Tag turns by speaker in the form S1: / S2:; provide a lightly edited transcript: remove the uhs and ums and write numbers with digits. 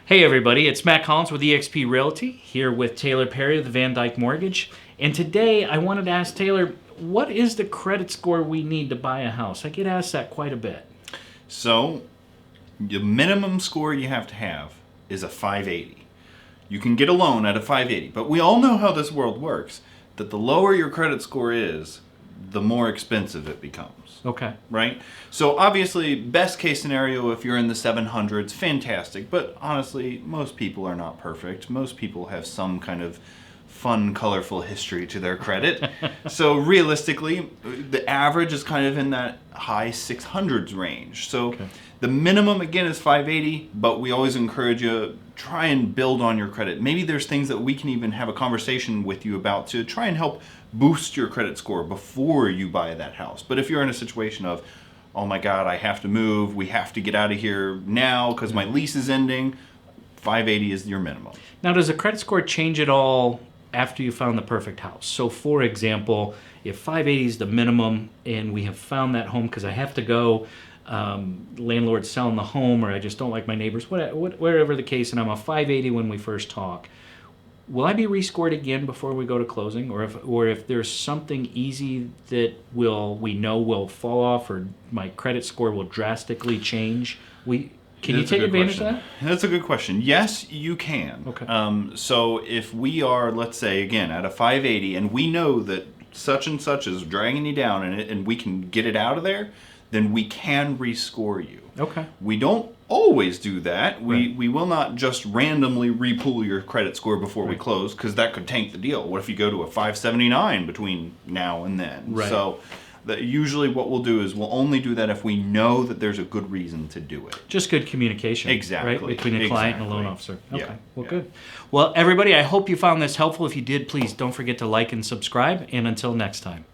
S1: Hey everybody, it's Matt Collins with eXp Realty, here with Taylor Perry of the Van Dyke Mortgage. And today I wanted to ask Taylor, what is the credit score we need to buy a house? I get asked that quite a bit.
S2: So, the minimum score you have to have is a 580. You can get a loan at a 580, but we all know how this world works, that the lower your credit score is, the more expensive it becomes.
S1: Okay.
S2: Right? So obviously, best case scenario, if you're in the 700s, fantastic. But honestly, most people are not perfect. Most people have some kind of fun, colorful history to their credit. So realistically, the average is kind of in that high 600s range. So the minimum, again, is 580, but we always encourage you, try and build on your credit. Maybe there's things that we can even have a conversation with you about to try and help boost your credit score before you buy that house. But if you're in a situation of, oh my God, I have to move, we have to get out of here now because my lease is ending, 580 is your minimum.
S1: Now, does the credit score change at all after you found the perfect house? So for example, if 580 is the minimum and we have found that home because I have to go, landlord's selling the home, or I just don't like my neighbors, whatever the case, and I'm a 580 when we first talk, will I be rescored again before we go to closing? Or if there's something easy that we know will fall off, or my credit score will drastically change, can you take advantage of that?
S2: That's a good question. Yes, you can.
S1: Okay.
S2: So if we are, let's say, again, at a 580, and we know that such and such is dragging you down and we can get it out of there, then we can rescore you.
S1: Okay.
S2: We don't always do that. We will not just randomly repull your credit score before we close, because that could tank the deal. What if you go to a 579 between now and then?
S1: Right.
S2: So usually what we'll do is we'll only do that if we know that there's a good reason to do it.
S1: Just good communication.
S2: Exactly.
S1: Right? Between a client and a loan officer. Okay.
S2: Yeah.
S1: Well, good. Well, everybody, I hope you found this helpful. If you did, please don't forget to like and subscribe. And until next time.